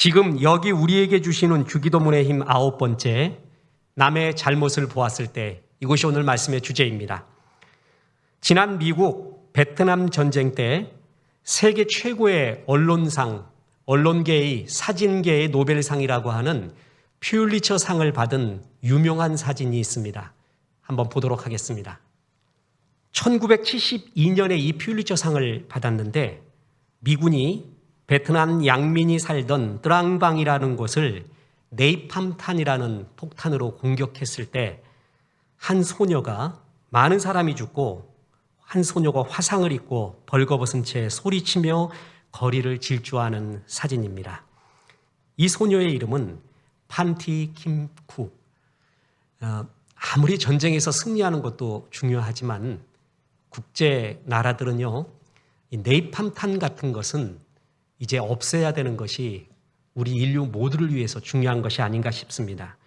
지금 여기 우리에게 주시는 주기도문의 힘 9번째, 남의 잘못을 보았을 때, 이것이 오늘 말씀의 주제입니다. 지난 미국 베트남 전쟁 때 세계 최고의 언론상, 언론계의 사진계의 노벨상이라고 하는 퓰리처 상을 받은 유명한 사진이 있습니다. 한번 보도록 하겠습니다. 1972년에 이 퓰리처 상을 받았는데 미군이 베트남 양민이 살던 뜨랑방이라는 곳을 네이팜탄이라는 폭탄으로 공격했을 때 한 소녀가, 많은 사람이 죽고 한 소녀가 화상을 입고 벌거벗은 채 소리치며 거리를 질주하는 사진입니다. 이 소녀의 이름은 판티 킴쿡. 아무리 전쟁에서 승리하는 것도 중요하지만 국제 나라들은요, 이 네이팜탄 같은 것은 이제 없애야 되는 것이 우리 인류 모두를 위해서 중요한 것이 아닌가 싶습니다.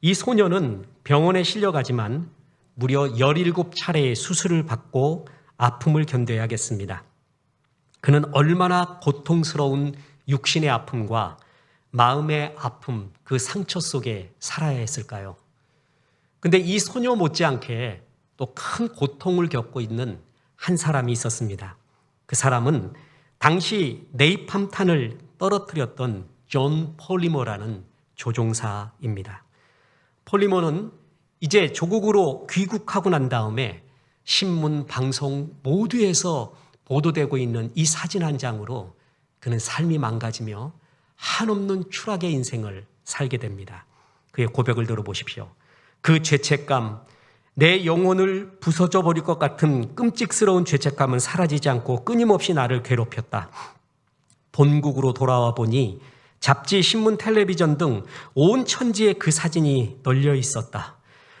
이 소녀는 병원에 실려가지만 무려 17차례의 수술을 받고 아픔을 견뎌야겠습니다. 그는 얼마나 고통스러운 육신의 아픔과 마음의 아픔, 그 상처 속에 살아야 했을까요? 근데 이 소녀 못지않게 또 큰 고통을 겪고 있는 한 사람이 있었습니다. 그 사람은 당시 네이팜탄을 떨어뜨렸던 존 폴리머라는 조종사입니다. 폴리머는 이제 조국으로 귀국하고 난 다음에 신문, 방송 모두에서 보도되고 있는 이 사진 한 장으로 그는 삶이 망가지며 한없는 추락의 인생을 살게 됩니다. 그의 고백을 들어보십시오. 그 죄책감, 내 영혼을 부서져 버릴 것 같은 끔찍스러운 죄책감은 사라지지 않고 끊임없이 나를 괴롭혔다. 본국으로 돌아와 보니 잡지, 신문, 텔레비전 등 온 천지에 그 사진이 널려 있었다.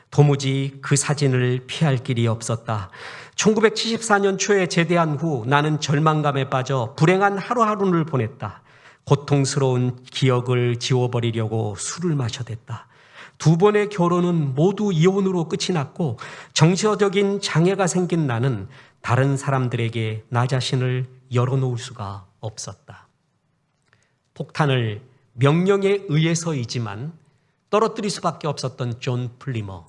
도무지 그 사진을 피할 길이 없었다. 1974년 초에 제대한 후 나는 절망감에 빠져 불행한 하루하루를 보냈다. 고통스러운 기억을 지워버리려고 술을 마셔댔다. 2번의 결혼은 모두 이혼으로 끝이 났고 정서적인 장애가 생긴 나는 다른 사람들에게 나 자신을 열어놓을 수가 없었다. 폭탄을 명령에 의해서이지만 떨어뜨릴 수밖에 없었던 존 플리머,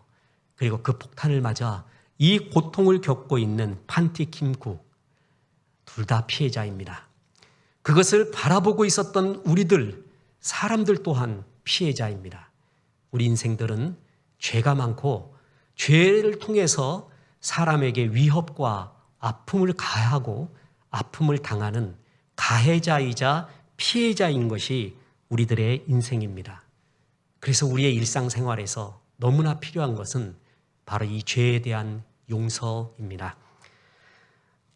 그리고 그 폭탄을 맞아 이 고통을 겪고 있는 판티 킴쿡, 둘 다 피해자입니다. 그것을 바라보고 있었던 우리들, 사람들 또한 피해자입니다. 우리 인생들은 죄가 많고 죄를 통해서 사람에게 위협과 아픔을 가하고 아픔을 당하는 가해자이자 피해자인 것이 우리들의 인생입니다. 그래서 우리의 일상생활에서 너무나 필요한 것은 바로 이 죄에 대한 용서입니다.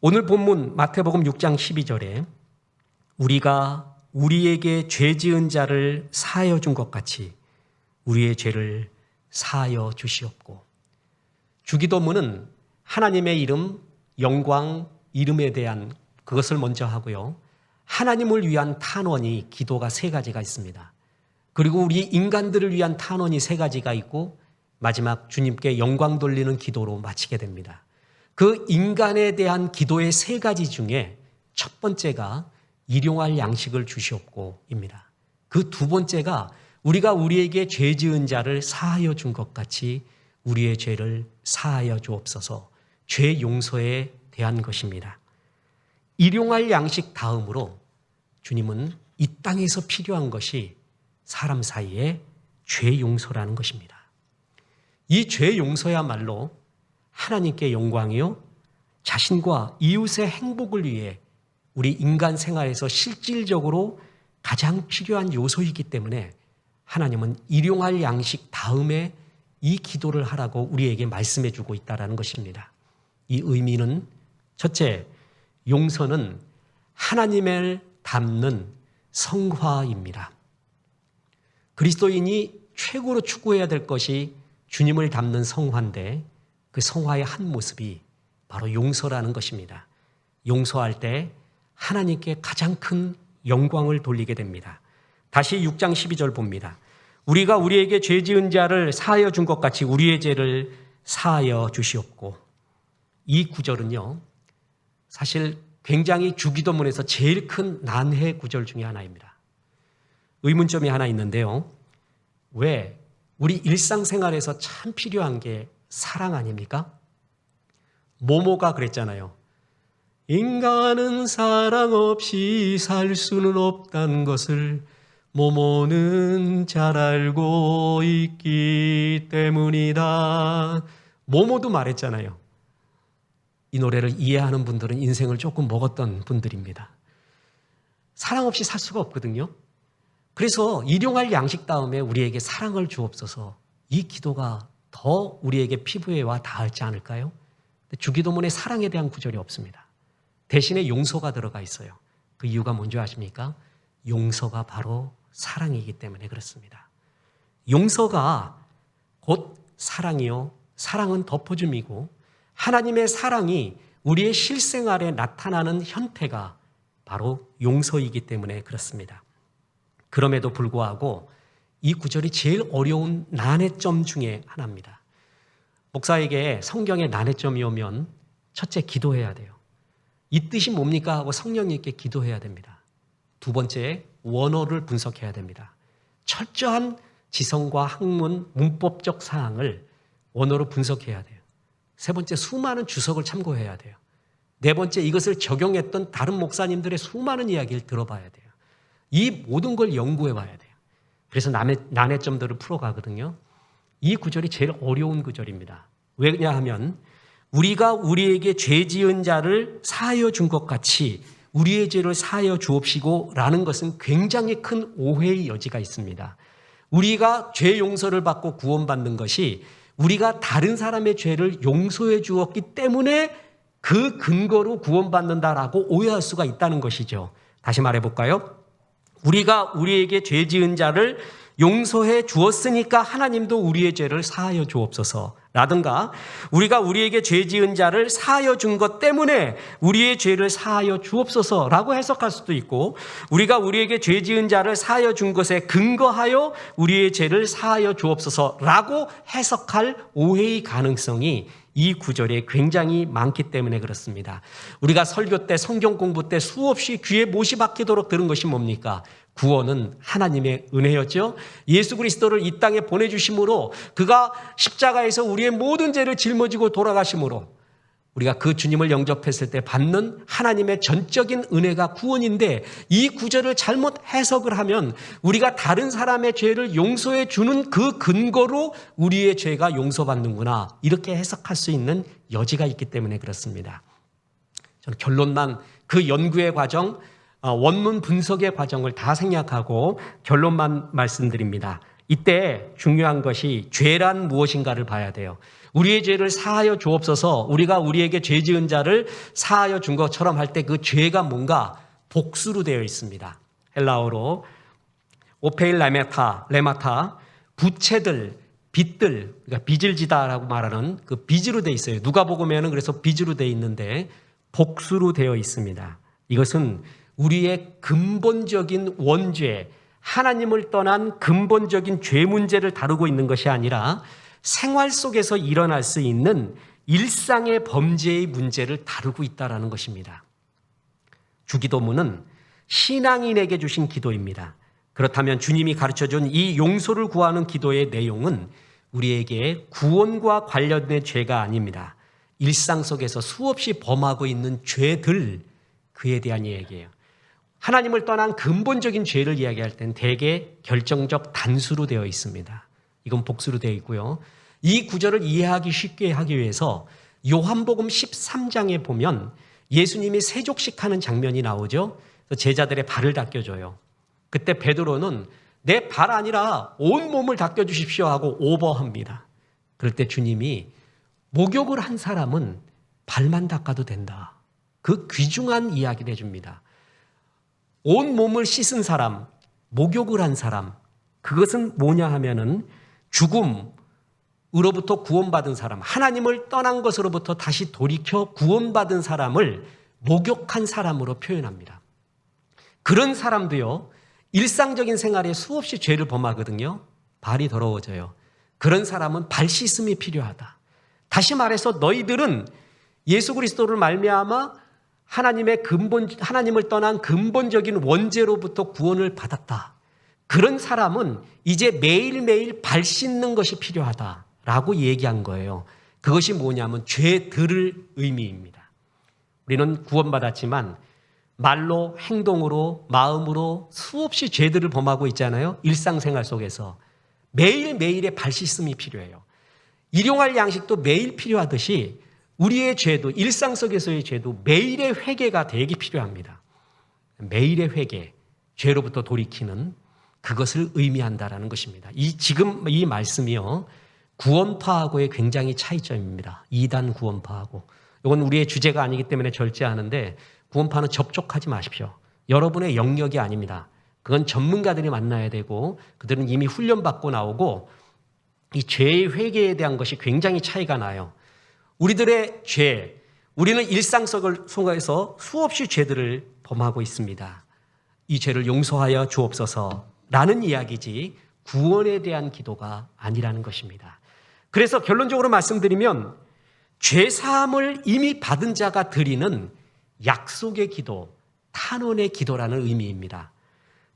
오늘 본문 마태복음 6장 12절에 우리가 우리에게 죄 지은 자를 사하여 준 것 같이 우리의 죄를 사하여 주시옵고, 주기도문은 하나님의 이름, 영광, 이름에 대한 그것을 먼저 하고요, 하나님을 위한 탄원이 기도가 3가지가 있습니다. 그리고 우리 인간들을 위한 탄원이 3가지가 있고 마지막 주님께 영광 돌리는 기도로 마치게 됩니다. 그 인간에 대한 기도의 3가지 중에 첫 번째가 일용할 양식을 주시옵고입니다. 그 2번째가 우리가 우리에게 죄 지은 자를 사하여 준 것 같이 우리의 죄를 사하여 주옵소서, 죄 용서에 대한 것입니다. 일용할 양식 다음으로 주님은 이 땅에서 필요한 것이 사람 사이에 죄 용서라는 것입니다. 이 죄 용서야말로 하나님께 영광이요, 자신과 이웃의 행복을 위해 우리 인간 생활에서 실질적으로 가장 필요한 요소이기 때문에 하나님은 일용할 양식 다음에 이 기도를 하라고 우리에게 말씀해 주고 있다는 것입니다. 이 의미는 첫째, 용서는 하나님을 닮는 성화입니다. 그리스도인이 최고로 추구해야 될 것이 주님을 닮는 성화인데 그 성화의 한 모습이 바로 용서라는 것입니다. 용서할 때 하나님께 가장 큰 영광을 돌리게 됩니다. 다시 6장 12절 봅니다. 우리가 우리에게 죄 지은 자를 사하여 준 것 같이 우리의 죄를 사하여 주시옵고. 이 구절은요, 사실 굉장히 주기도문에서 제일 큰 난해 구절 중에 하나입니다. 의문점이 하나 있는데요. 왜 우리 일상생활에서 참 필요한 게 사랑 아닙니까? 모모가 그랬잖아요. 인간은 사랑 없이 살 수는 없다는 것을 모모는 잘 알고 있기 때문이다. 모모도 말했잖아요. 이 노래를 이해하는 분들은 인생을 조금 먹었던 분들입니다. 사랑 없이 살 수가 없거든요. 그래서 일용할 양식 다음에 우리에게 사랑을 주옵소서. 이 기도가 더 우리에게 피부에 와 닿지 않을까요? 주기도문에 사랑에 대한 구절이 없습니다. 대신에 용서가 들어가 있어요. 그 이유가 뭔지 아십니까? 용서가 바로 사랑이기 때문에 그렇습니다. 용서가 곧 사랑이요. 사랑은 덮어줌이고 하나님의 사랑이 우리의 실생활에 나타나는 형태가 바로 용서이기 때문에 그렇습니다. 그럼에도 불구하고 이 구절이 제일 어려운 난해점 중에 하나입니다. 목사에게 성경에 난해점이 오면 첫째 기도해야 돼요. 이 뜻이 뭡니까 하고 성령님께 기도해야 됩니다. 두 번째 원어를 분석해야 됩니다. 철저한 지성과 학문, 문법적 사항을 원어로 분석해야 돼요. 세 번째 수많은 주석을 참고해야 돼요. 네 번째 이것을 적용했던 다른 목사님들의 수많은 이야기를 들어봐야 돼요. 이 모든 걸 연구해 봐야 돼요. 그래서 난해점들을 풀어가거든요. 이 구절이 제일 어려운 구절입니다. 왜냐하면 우리가 우리에게 죄 지은 자를 사하여 준 것 같이 우리의 죄를 사하여 주옵시고 라는 것은 굉장히 큰 오해의 여지가 있습니다. 우리가 죄 용서를 받고 구원받는 것이 우리가 다른 사람의 죄를 용서해 주었기 때문에 그 근거로 구원받는다라고 오해할 수가 있다는 것이죠. 다시 말해볼까요? 우리가 우리에게 죄 지은 자를 용서해 주었으니까 하나님도 우리의 죄를 사하여 주옵소서 라든가 우리가 우리에게 죄 지은 자를 사하여 준 것 때문에 우리의 죄를 사하여 주옵소서 라고 해석할 수도 있고 우리가 우리에게 죄 지은 자를 사하여 준 것에 근거하여 우리의 죄를 사하여 주옵소서 라고 해석할 오해의 가능성이 이 구절에 굉장히 많기 때문에 그렇습니다. 우리가 설교 때 성경 공부 때 수없이 귀에 못이 박히도록 들은 것이 뭡니까? 구원은 하나님의 은혜였죠. 예수 그리스도를 이 땅에 보내주심으로 그가 십자가에서 우리의 모든 죄를 짊어지고 돌아가심으로 우리가 그 주님을 영접했을 때 받는 하나님의 전적인 은혜가 구원인데 이 구절을 잘못 해석을 하면 우리가 다른 사람의 죄를 용서해 주는 그 근거로 우리의 죄가 용서받는구나 이렇게 해석할 수 있는 여지가 있기 때문에 그렇습니다. 저는 결론만 그 연구의 과정 원문 분석의 과정을 다 생략하고 결론만 말씀드립니다. 이때 중요한 것이 죄란 무엇인가를 봐야 돼요. 우리의 죄를 사하여 주옵소서 우리가 우리에게 죄 지은 자를 사하여 준 것처럼 할 때 그 죄가 뭔가 복수로 되어 있습니다. 헬라어로 오페일 레마타 부채들 빚들 그러니까 빚을 지다라고 말하는 그 빚으로 되어 있어요. 누가복음에는 그래서 빚으로 되어 있는데 복수로 되어 있습니다. 이것은 우리의 근본적인 원죄 하나님을 떠난 근본적인 죄 문제를 다루고 있는 것이 아니라 생활 속에서 일어날 수 있는 일상의 범죄의 문제를 다루고 있다는 것입니다. 주기도문은 신앙인에게 주신 기도입니다. 그렇다면 주님이 가르쳐준 이 용서를 구하는 기도의 내용은 우리에게 구원과 관련된 죄가 아닙니다. 일상 속에서 수없이 범하고 있는 죄들 그에 대한 이야기예요. 하나님을 떠난 근본적인 죄를 이야기할 땐 대개 결정적 단수로 되어 있습니다. 이건 복수로 되어 있고요. 이 구절을 이해하기 쉽게 하기 위해서 요한복음 13장에 보면 예수님이 세족식 하는 장면이 나오죠. 제자들의 발을 닦여줘요. 그때 베드로는 내 발 아니라 온 몸을 닦여주십시오 하고 오버합니다. 그럴 때 주님이 목욕을 한 사람은 발만 닦아도 된다. 그 귀중한 이야기를 해줍니다. 온 몸을 씻은 사람, 목욕을 한 사람, 그것은 뭐냐 하면은 죽음으로부터 구원받은 사람, 하나님을 떠난 것으로부터 다시 돌이켜 구원받은 사람을 목욕한 사람으로 표현합니다. 그런 사람도요, 일상적인 생활에 수없이 죄를 범하거든요. 발이 더러워져요. 그런 사람은 발 씻음이 필요하다. 다시 말해서 너희들은 예수 그리스도를 말미암아 하나님을 떠난 근본적인 원죄로부터 구원을 받았다. 그런 사람은 이제 매일매일 발 씻는 것이 필요하다라고 얘기한 거예요. 그것이 뭐냐면 죄 들을 의미입니다. 우리는 구원받았지만 말로, 행동으로, 마음으로 수없이 죄들을 범하고 있잖아요. 일상생활 속에서. 매일매일의 발 씻음이 필요해요. 일용할 양식도 매일 필요하듯이 우리의 죄도, 일상 속에서의 죄도 매일의 회개가 되게 필요합니다. 매일의 회개, 죄로부터 돌이키는 그것을 의미한다라는 것입니다. 지금 이 말씀이요, 구원파하고의 굉장히 차이점입니다. 이단 구원파하고. 이건 우리의 주제가 아니기 때문에 절제하는데, 구원파는 접촉하지 마십시오. 여러분의 영역이 아닙니다. 그건 전문가들이 만나야 되고, 그들은 이미 훈련받고 나오고, 이 죄의 회개에 대한 것이 굉장히 차이가 나요. 우리들의 죄, 우리는 일상 속에서 수없이 죄들을 범하고 있습니다. 이 죄를 용서하여 주옵소서라는 이야기지 구원에 대한 기도가 아니라는 것입니다. 그래서 결론적으로 말씀드리면 죄 사함을 이미 받은 자가 드리는 약속의 기도, 탄원의 기도라는 의미입니다.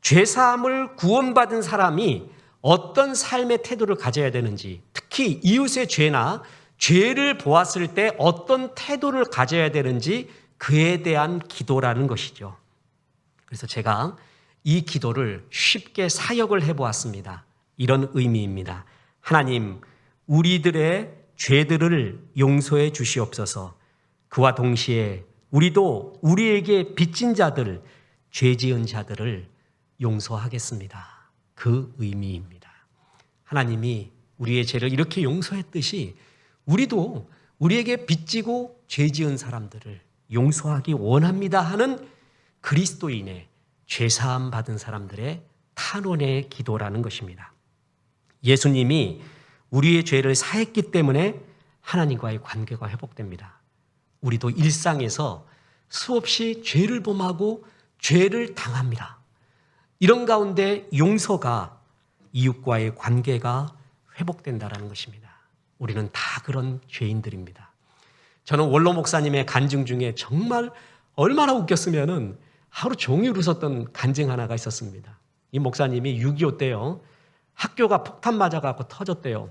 죄 사함을 구원받은 사람이 어떤 삶의 태도를 가져야 되는지, 특히 이웃의 죄나 죄를 보았을 때 어떤 태도를 가져야 되는지 그에 대한 기도라는 것이죠. 그래서 제가 이 기도를 쉽게 사역을 해보았습니다. 이런 의미입니다. 하나님, 우리들의 죄들을 용서해 주시옵소서. 그와 동시에 우리도 우리에게 빚진 자들, 죄 지은 자들을 용서하겠습니다. 그 의미입니다. 하나님이 우리의 죄를 이렇게 용서했듯이 우리도 우리에게 빚지고 죄 지은 사람들을 용서하기 원합니다 하는 그리스도인의 죄사함 받은 사람들의 탄원의 기도라는 것입니다. 예수님이 우리의 죄를 사했기 때문에 하나님과의 관계가 회복됩니다. 우리도 일상에서 수없이 죄를 범하고 죄를 당합니다. 이런 가운데 용서가, 이웃과의 관계가 회복된다는 것입니다. 우리는 다 그런 죄인들입니다. 저는 원로 목사님의 간증 중에 정말 얼마나 웃겼으면은 하루 종일 웃었던 간증 하나가 있었습니다. 이 목사님이 6.25 때요, 학교가 폭탄 맞아갖고 터졌대요.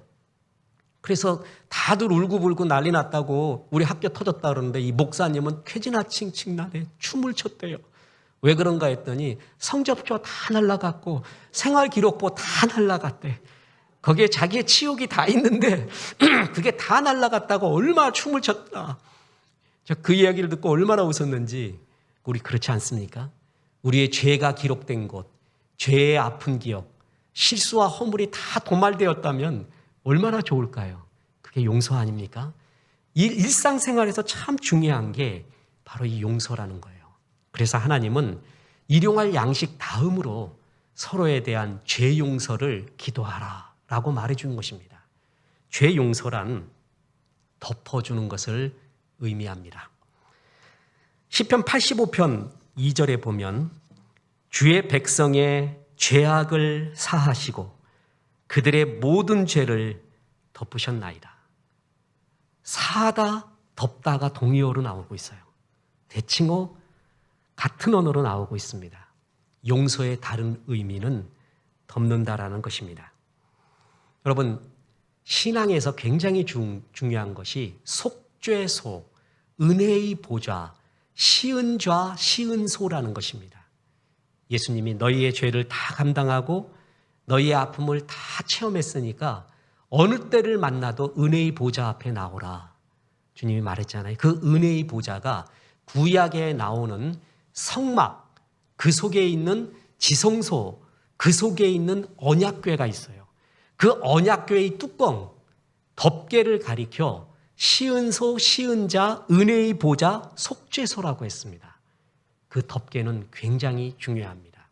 그래서 다들 울고불고 난리 났다고 우리 학교 터졌다 그러는데 이 목사님은 쾌지나칭칭 날에 춤을 췄대요. 왜 그런가 했더니 성적표 다 날라갔고 생활기록부 다 날라갔대. 거기에 자기의 치욕이 다 있는데 그게 다 날라갔다고 얼마나 춤을 췄다. 그 이야기를 듣고 얼마나 웃었는지. 우리 그렇지 않습니까? 우리의 죄가 기록된 곳, 죄의 아픈 기억, 실수와 허물이 다 도말되었다면 얼마나 좋을까요? 그게 용서 아닙니까? 이 일상생활에서 참 중요한 게 바로 이 용서라는 거예요. 그래서 하나님은 일용할 양식 다음으로 서로에 대한 죄 용서를 기도하라 라고 말해주는 것입니다. 죄 용서란 덮어주는 것을 의미합니다. 시편 85편 2절에 보면 주의 백성의 죄악을 사하시고 그들의 모든 죄를 덮으셨나이다. 사하다, 덮다가 동의어로 나오고 있어요. 대칭어 같은 언어로 나오고 있습니다. 용서의 다른 의미는 덮는다라는 것입니다. 여러분, 신앙에서 굉장히 중요한 것이 속죄소, 은혜의 보좌, 시은좌, 시은소라는 것입니다. 예수님이 너희의 죄를 다 감당하고 너희의 아픔을 다 체험했으니까 어느 때를 만나도 은혜의 보좌 앞에 나오라. 주님이 말했잖아요. 그 은혜의 보좌가 구약에 나오는 성막, 그 속에 있는 지성소, 그 속에 있는 언약궤가 있어요. 그 언약궤의 뚜껑, 덮개를 가리켜 시은소, 시은자, 은혜의 보좌, 속죄소라고 했습니다. 그 덮개는 굉장히 중요합니다.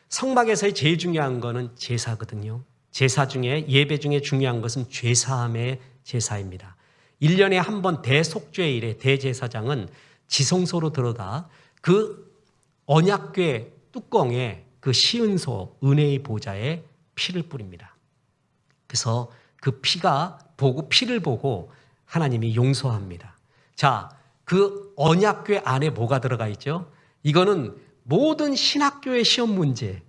성막에서의 제일 중요한 것은 제사거든요. 제사 중에, 예배 중에 중요한 것은 죄사함의 제사입니다. 1년에 한 번 대속죄일에 대제사장은 지성소로 들어가 그 언약궤 뚜껑에 그 시은소, 은혜의 보좌에 피를 뿌립니다. 그래서 그 피를 보고 하나님이 용서합니다. 자, 그 언약궤 안에 뭐가 들어가 있죠? 이거는 모든 신학교의 시험 문제,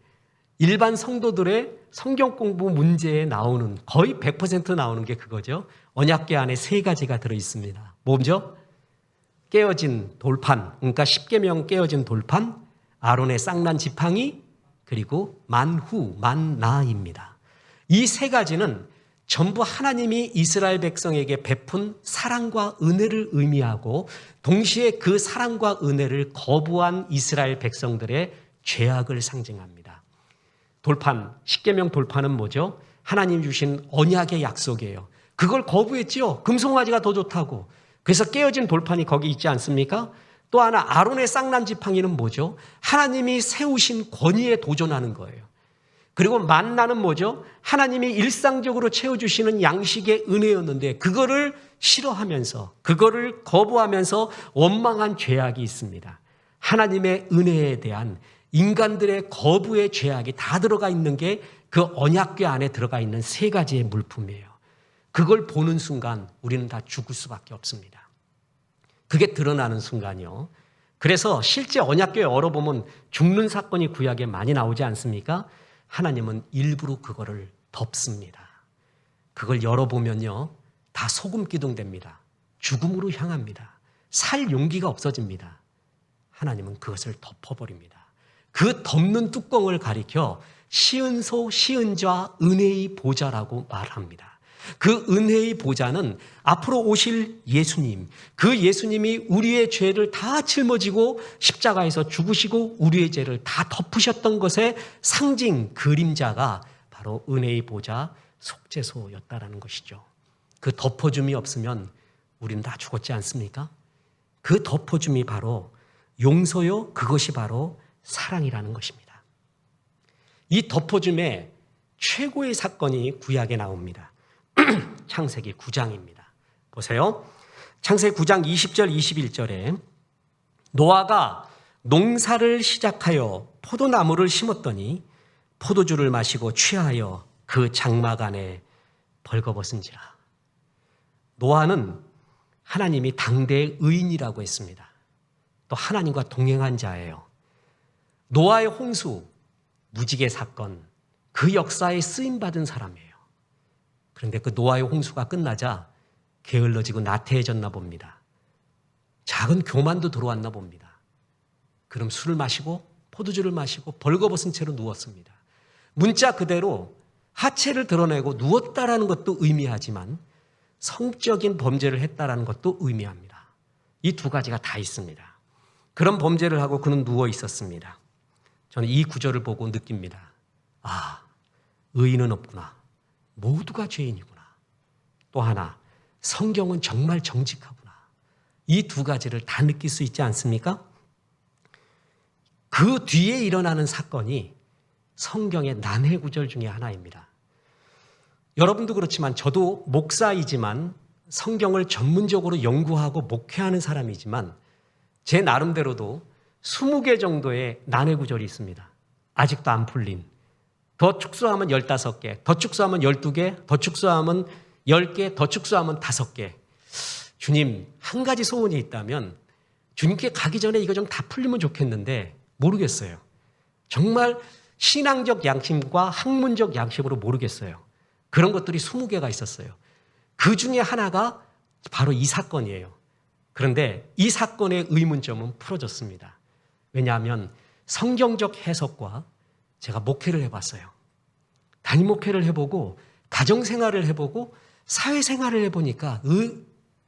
일반 성도들의 성경 공부 문제에 나오는 거의 100% 나오는 게 그거죠. 언약궤 안에 세 가지가 들어있습니다. 뭐죠? 깨어진 돌판, 그러니까 십계명 깨어진 돌판, 아론의 쌍난 지팡이, 그리고 만후, 만나입니다. 이 세 가지는 전부 하나님이 이스라엘 백성에게 베푼 사랑과 은혜를 의미하고 동시에 그 사랑과 은혜를 거부한 이스라엘 백성들의 죄악을 상징합니다. 돌판, 십계명 돌판은 뭐죠? 하나님 주신 언약의 약속이에요. 그걸 거부했지요. 금송아지가 더 좋다고. 그래서 깨어진 돌판이 거기 있지 않습니까? 또 하나 아론의 쌍난 지팡이는 뭐죠? 하나님이 세우신 권위에 도전하는 거예요. 그리고 만나는 뭐죠? 하나님이 일상적으로 채워주시는 양식의 은혜였는데 그거를 싫어하면서 그거를 거부하면서 원망한 죄악이 있습니다. 하나님의 은혜에 대한 인간들의 거부의 죄악이 다 들어가 있는 게 그 언약궤 안에 들어가 있는 세 가지의 물품이에요. 그걸 보는 순간 우리는 다 죽을 수밖에 없습니다. 그게 드러나는 순간이요. 그래서 실제 언약궤 열어보면 죽는 사건이 구약에 많이 나오지 않습니까? 하나님은 일부러 그거를 덮습니다. 그걸 열어보면요. 다 소금 기둥됩니다. 죽음으로 향합니다. 살 용기가 없어집니다. 하나님은 그것을 덮어버립니다. 그 덮는 뚜껑을 가리켜 시은소 시은좌 은혜의 보좌라고 말합니다. 그 은혜의 보좌는 앞으로 오실 예수님, 그 예수님이 우리의 죄를 다 짊어지고 십자가에서 죽으시고 우리의 죄를 다 덮으셨던 것의 상징, 그림자가 바로 은혜의 보좌 속죄소였다라는 것이죠. 그 덮어줌이 없으면 우리는 다 죽었지 않습니까? 그 덮어줌이 바로 용서요, 그것이 바로 사랑이라는 것입니다. 이 덮어줌의 최고의 사건이 구약에 나옵니다. 창세기 9장입니다. 보세요. 창세기 9장 20절 21절에 노아가 농사를 시작하여 포도나무를 심었더니 포도주를 마시고 취하여 그 장막 안에 벌거벗은지라. 노아는 하나님이 당대의 의인이라고 했습니다. 또 하나님과 동행한 자예요. 노아의 홍수, 무지개 사건, 그 역사에 쓰임받은 사람이에요. 그런데 그 노아의 홍수가 끝나자 게을러지고 나태해졌나 봅니다. 작은 교만도 들어왔나 봅니다. 그럼 술을 마시고 포도주를 마시고 벌거벗은 채로 누웠습니다. 문자 그대로 하체를 드러내고 누웠다라는 것도 의미하지만 성적인 범죄를 했다라는 것도 의미합니다. 이 두 가지가 다 있습니다. 그런 범죄를 하고 그는 누워 있었습니다. 저는 이 구절을 보고 느낍니다. 아, 의인은 없구나. 모두가 죄인이구나. 또 하나, 성경은 정말 정직하구나. 이 두 가지를 다 느낄 수 있지 않습니까? 그 뒤에 일어나는 사건이 성경의 난해 구절 중에 하나입니다. 여러분도 그렇지만 저도 목사이지만 성경을 전문적으로 연구하고 목회하는 사람이지만 제 나름대로도 20개 정도의 난해 구절이 있습니다. 아직도 안 풀린. 더 축소하면 15개, 더 축소하면 12개, 더 축소하면 10개, 더 축소하면 5개. 주님, 한 가지 소원이 있다면 주님께 가기 전에 이거 좀 다 풀리면 좋겠는데 모르겠어요. 정말 신앙적 양심과 학문적 양심으로 모르겠어요. 그런 것들이 20개가 있었어요. 그 중에 하나가 바로 이 사건이에요. 그런데 이 사건의 의문점은 풀어졌습니다. 왜냐하면 성경적 해석과 제가 목회를 해봤어요. 담임 목회를 해보고 가정생활을 해보고 사회생활을 해보니까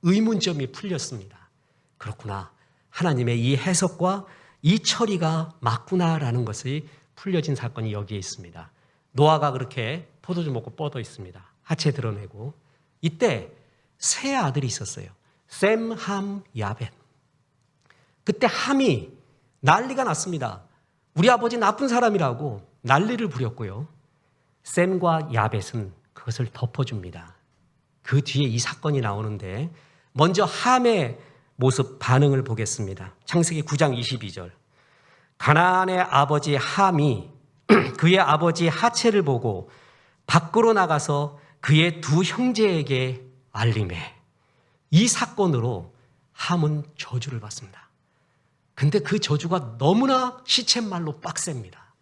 의문점이 풀렸습니다. 그렇구나. 하나님의 이 해석과 이 처리가 맞구나라는 것이 풀려진 사건이 여기에 있습니다. 노아가 그렇게 포도주 먹고 뻗어 있습니다. 하체 드러내고. 이때 세 아들이 있었어요. 셈, 함, 야벳. 그때 함이 난리가 났습니다. 우리 아버지 나쁜 사람이라고 난리를 부렸고요. 셈과 야벳은 그것을 덮어줍니다. 그 뒤에 이 사건이 나오는데 먼저 함의 모습 반응을 보겠습니다. 창세기 9장 22절. 가나안의 아버지 함이 그의 아버지 하체를 보고 밖으로 나가서 그의 두 형제에게 알림해. 이 사건으로 함은 저주를 받습니다. 근데 그 저주가 너무나 시쳇말로 빡셉니다.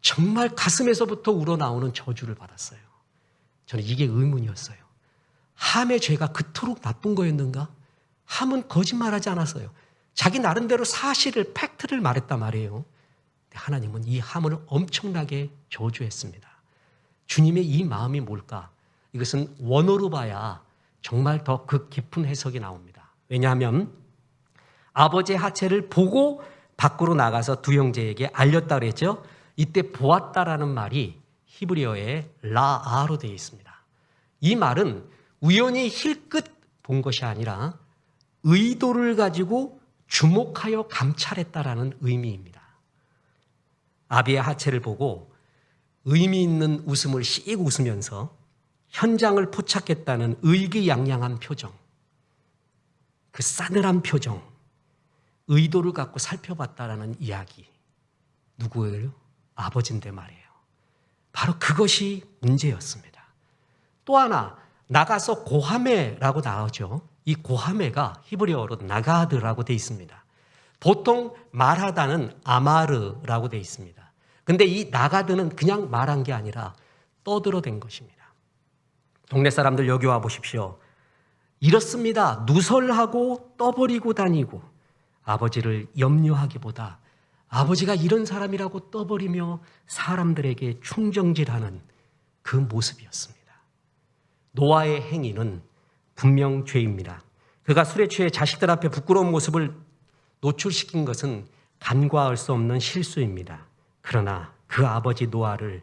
정말 가슴에서부터 우러나오는 저주를 받았어요. 저는 이게 의문이었어요. 함의 죄가 그토록 나쁜 거였는가? 함은 거짓말하지 않았어요. 자기 나름대로 사실을, 팩트를 말했단 말이에요. 하나님은 이 함을 엄청나게 저주했습니다. 주님의 이 마음이 뭘까? 이것은 원어로 봐야 정말 더 그 깊은 해석이 나옵니다. 왜냐하면 아버지의 하체를 보고 밖으로 나가서 두 형제에게 알렸다 그랬죠. 이때 보았다라는 말이 히브리어의 라아로 되어 있습니다. 이 말은 우연히 힐끗 본 것이 아니라 의도를 가지고 주목하여 감찰했다라는 의미입니다. 아비의 하체를 보고 의미 있는 웃음을 씩 웃으면서 현장을 포착했다는 의기양양한 표정, 그 싸늘한 표정, 의도를 갖고 살펴봤다라는 이야기. 누구예요? 아버지인데 말이에요. 바로 그것이 문제였습니다. 또 하나, 나가서 고하메라고 나오죠. 이 고하메가 히브리어로 나가드라고 되어 있습니다. 보통 말하다는 아마르라고 되어 있습니다. 근데 이 나가드는 그냥 말한 게 아니라 떠들어댄 것입니다. 동네 사람들 여기 와 보십시오. 이렇습니다. 누설하고 떠버리고 다니고 아버지를 염려하기보다 아버지가 이런 사람이라고 떠버리며 사람들에게 충정질하는 그 모습이었습니다. 노아의 행위는 분명 죄입니다. 그가 술에 취해 자식들 앞에 부끄러운 모습을 노출시킨 것은 간과할 수 없는 실수입니다. 그러나 그 아버지 노아를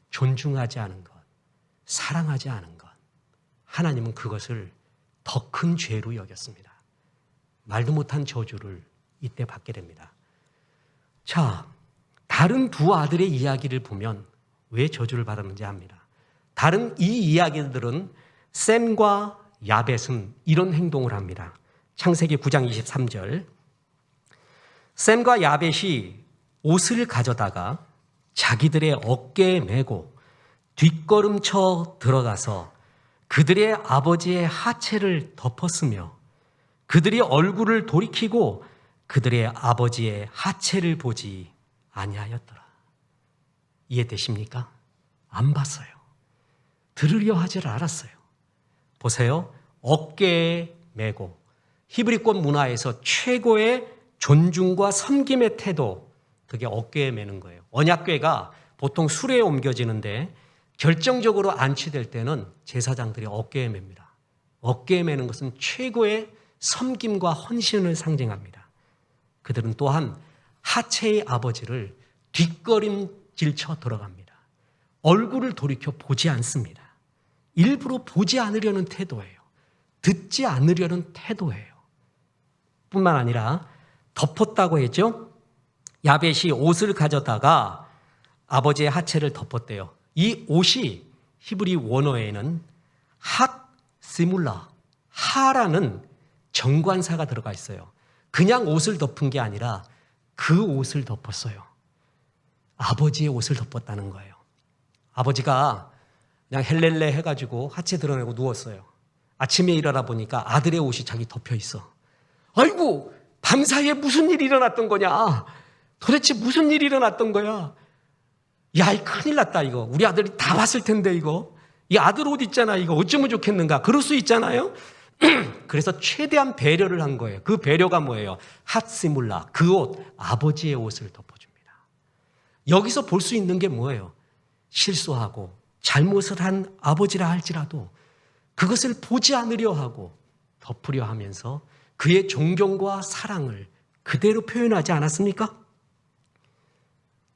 존중하지 않은 것, 사랑하지 않은 것, 하나님은 그것을 더 큰 죄로 여겼습니다. 말도 못한 저주를 이때 받게 됩니다. 자, 다른 두 아들의 이야기를 보면 왜 저주를 받았는지 압니다. 다른 이 이야기들은 셈과 야벳은 이런 행동을 합니다. 창세기 9장 23절. 셈과 야벳이 옷을 가져다가 자기들의 어깨에 메고 뒷걸음쳐 들어가서 그들의 아버지의 하체를 덮었으며 그들이 얼굴을 돌이키고 그들의 아버지의 하체를 보지 아니하였더라. 이해되십니까? 안 봤어요. 들으려 하질 않았어요. 보세요. 어깨에 메고 히브리권 문화에서 최고의 존중과 섬김의 태도, 그게 어깨에 메는 거예요. 언약궤가 보통 수레에 옮겨지는데 결정적으로 안치될 때는 제사장들이 어깨에 맵니다. 어깨에 메는 것은 최고의 섬김과 헌신을 상징합니다. 그들은 또한 하체의 아버지를 뒷걸음질쳐 들어갑니다. 얼굴을 돌이켜 보지 않습니다. 일부러 보지 않으려는 태도예요. 듣지 않으려는 태도예요. 뿐만 아니라 덮었다고 했죠. 야벳이 옷을 가져다가 아버지의 하체를 덮었대요. 이 옷이 히브리 원어에는 핫 시물라, 하라는 정관사가 들어가 있어요. 그냥 옷을 덮은 게 아니라 그 옷을 덮었어요. 아버지의 옷을 덮었다는 거예요. 아버지가 그냥 헬렐레 해가지고 하체 드러내고 누웠어요. 아침에 일어나 보니까 아들의 옷이 자기 덮여 있어. 아이고, 밤사이에 무슨 일이 일어났던 거냐? 도대체 무슨 일이 일어났던 거야? 야, 이 큰일 났다, 이거. 우리 아들이 다 봤을 텐데, 이거. 이 아들 옷 있잖아, 이거 어쩌면 좋겠는가. 그럴 수 있잖아요? 그래서 최대한 배려를 한 거예요. 그 배려가 뭐예요? 핫시물라, 그 옷, 아버지의 옷을 덮어줍니다. 여기서 볼 수 있는 게 뭐예요? 실수하고 잘못을 한 아버지라 할지라도 그것을 보지 않으려 하고 덮으려 하면서 그의 존경과 사랑을 그대로 표현하지 않았습니까?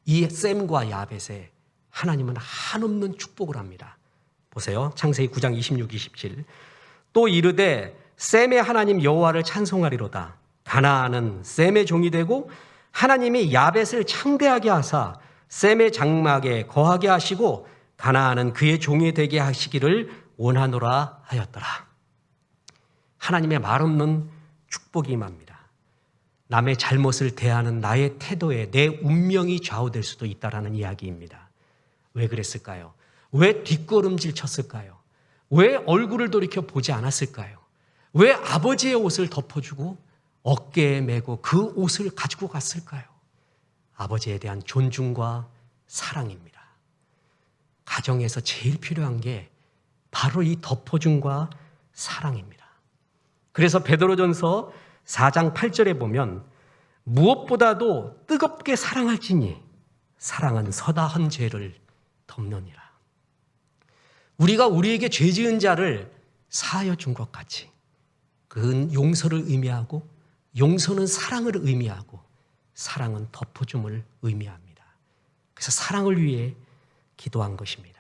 이 셈과 야벳에 하나님은 한없는 축복을 합니다. 보세요. 창세기 9장 26, 27. 또 이르되 셈의 하나님 여호와를 찬송하리로다. 가나안은 셈의 종이 되고 하나님이 야벳을 창대하게 하사 셈의 장막에 거하게 하시고 가나안은 그의 종이 되게 하시기를 원하노라 하였더라. 하나님의 말없는 축복이 임합니다. 남의 잘못을 대하는 나의 태도에 내 운명이 좌우될 수도 있다라는 이야기입니다. 왜 그랬을까요? 왜 뒷걸음질 쳤을까요? 왜 얼굴을 돌이켜 보지 않았을까요? 왜 아버지의 옷을 덮어주고 어깨에 메고 그 옷을 가지고 갔을까요? 아버지에 대한 존중과 사랑입니다. 가정에서 제일 필요한 게 바로 이 덮어줌과 사랑입니다. 그래서 베드로전서 4장 8절에 보면 무엇보다도 뜨겁게 사랑할지니 사랑은 서다한 죄를 덮느니라. 우리가 우리에게 죄 지은 자를 사하여 준 것 같이 그건 용서를 의미하고 용서는 사랑을 의미하고 사랑은 덮어줌을 의미합니다. 그래서 사랑을 위해 기도한 것입니다.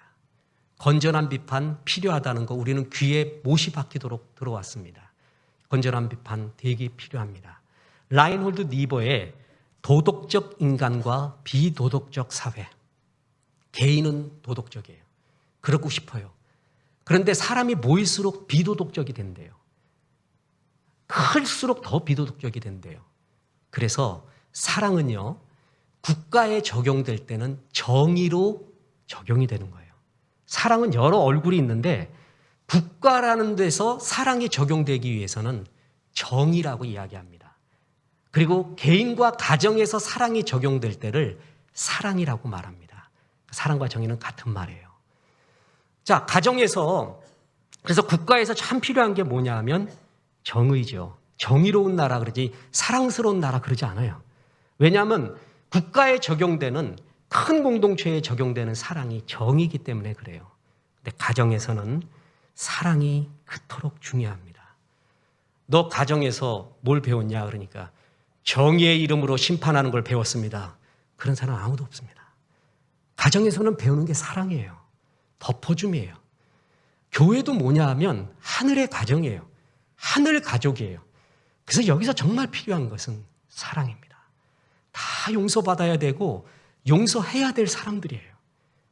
건전한 비판 필요하다는 거 우리는 귀에 못이 박히도록 들어왔습니다. 건전한 비판 되게 필요합니다. 라인홀드 니버의 도덕적 인간과 비도덕적 사회. 개인은 도덕적이에요. 그러고 싶어요. 그런데 사람이 모일수록 비도덕적이 된대요. 클수록 더 비도덕적이 된대요. 그래서 사랑은요, 국가에 적용될 때는 정의로 적용이 되는 거예요. 사랑은 여러 얼굴이 있는데 국가라는 데서 사랑이 적용되기 위해서는 정의라고 이야기합니다. 그리고 개인과 가정에서 사랑이 적용될 때를 사랑이라고 말합니다. 사랑과 정의는 같은 말이에요. 자, 가정에서 그래서 국가에서 참 필요한 게 뭐냐 하면 정의죠. 정의로운 나라 그러지 사랑스러운 나라 그러지 않아요. 왜냐하면 국가에 적용되는 큰 공동체에 적용되는 사랑이 정의이기 때문에 그래요. 근데 가정에서는 사랑이 그토록 중요합니다. 너 가정에서 뭘 배웠냐 그러니까 정의의 이름으로 심판하는 걸 배웠습니다. 그런 사람 아무도 없습니다. 가정에서는 배우는 게 사랑이에요. 덮어줌이에요. 교회도 뭐냐 하면 하늘의 가정이에요. 하늘 가족이에요. 그래서 여기서 정말 필요한 것은 사랑입니다. 다 용서받아야 되고 용서해야 될 사람들이에요.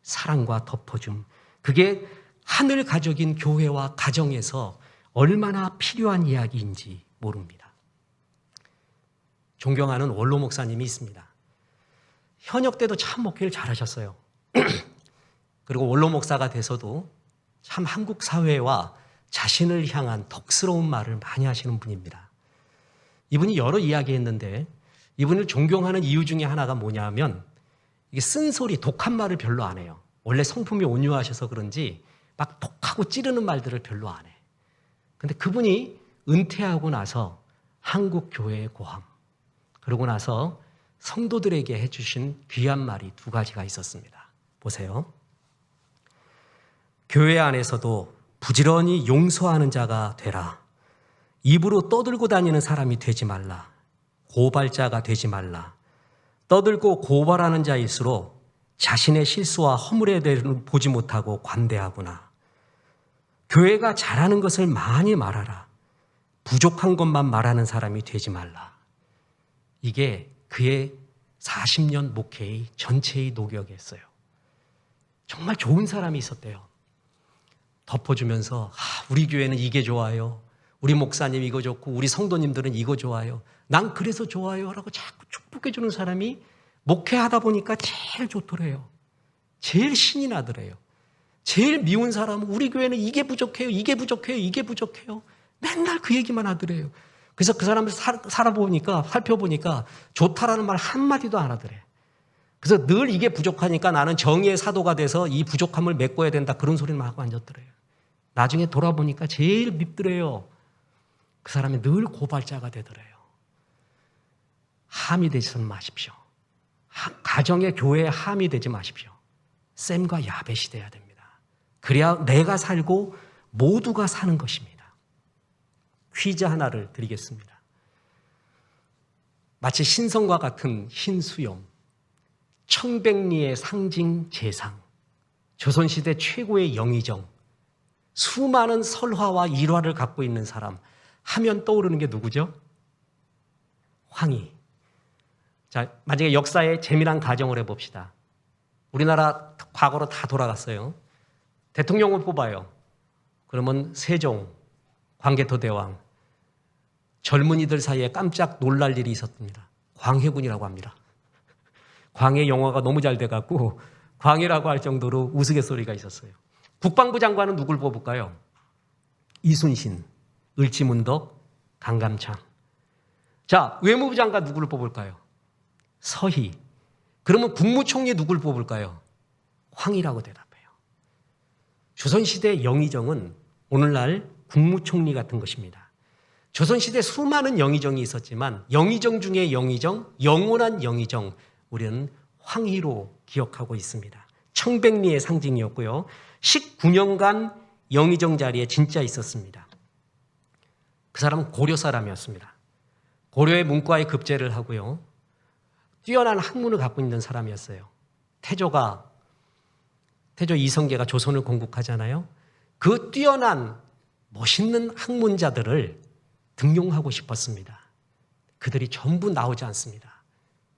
사랑과 덮어줌. 그게 하늘 가족인 교회와 가정에서 얼마나 필요한 이야기인지 모릅니다. 존경하는 원로 목사님이 있습니다. 현역 때도 참 목회를 잘하셨어요. 그리고 원로 목사가 돼서도 참 한국 사회와 자신을 향한 덕스러운 말을 많이 하시는 분입니다. 이분이 여러 이야기했는데 이분을 존경하는 이유 중에 하나가 뭐냐 하면 이게 쓴소리, 독한 말을 별로 안 해요. 원래 성품이 온유하셔서 그런지 막 독하고 찌르는 말들을 별로 안 해. 근데 그분이 은퇴하고 나서 한국 교회의 고함, 그러고 나서 성도들에게 해주신 귀한 말이 두 가지가 있었습니다. 보세요. 교회 안에서도 부지런히 용서하는 자가 되라. 입으로 떠들고 다니는 사람이 되지 말라. 고발자가 되지 말라. 떠들고 고발하는 자일수록 자신의 실수와 허물에 대해서는 보지 못하고 관대하구나. 교회가 잘하는 것을 많이 말하라. 부족한 것만 말하는 사람이 되지 말라. 이게 그의 40년 목회의 전체의 녹역이었어요. 정말 좋은 사람이 있었대요. 덮어주면서 우리 교회는 이게 좋아요. 우리 목사님 이거 좋고 우리 성도님들은 이거 좋아요. 난 그래서 좋아요 라고 자꾸 축복해 주는 사람이 목회하다 보니까 제일 좋더래요. 제일 신이 나더래요. 제일 미운 사람은 우리 교회는 이게 부족해요. 이게 부족해요. 이게 부족해요. 맨날 그 얘기만 하더래요. 그래서 그 사람을 살펴보니까 좋다라는 말 한마디도 안 하더래. 그래서 늘 이게 부족하니까 나는 정의의 사도가 돼서 이 부족함을 메꿔야 된다. 그런 소리를 하고 앉았더래요. 나중에 돌아보니까 제일 밉더래요. 그 사람이 늘 고발자가 되더래요. 함이 되지 마십시오. 가정의 교회에 함이 되지 마십시오. 샘과 야벳이 돼야 됩니다. 그래야 내가 살고 모두가 사는 것입니다. 퀴즈 하나를 드리겠습니다. 마치 신성과 같은 흰수염, 청백리의 상징 재상, 조선시대 최고의 영의정, 수많은 설화와 일화를 갖고 있는 사람 하면 떠오르는 게 누구죠? 황희. 자, 만약에 역사의 재미난 가정을 해봅시다. 우리나라 과거로 다 돌아갔어요. 대통령을 뽑아요. 그러면 세종, 광개토대왕, 젊은이들 사이에 깜짝 놀랄 일이 있었습니다. 광해군이라고 합니다. 광해 영화가 너무 잘 돼갖고 광해라고 할 정도로 우스갯소리가 있었어요. 국방부 장관은 누굴 뽑을까요? 이순신, 을지문덕, 강감찬. 자, 외무부 장관 누구를 뽑을까요? 서희. 그러면 국무총리 누굴 뽑을까요? 황이라고 대답해요. 조선시대 영의정은 오늘날 국무총리 같은 것입니다. 조선시대 수많은 영의정이 있었지만 영의정 중에 영의정, 영원한 영의정, 우리는 황희로 기억하고 있습니다. 청백리의 상징이었고요. 19년간 영의정 자리에 진짜 있었습니다. 그 사람은 고려 사람이었습니다. 고려의 문과에 급제를 하고요. 뛰어난 학문을 갖고 있는 사람이었어요. 태조 이성계가 조선을 건국하잖아요. 그 뛰어난 멋있는 학문자들을 등용하고 싶었습니다. 그들이 전부 나오지 않습니다.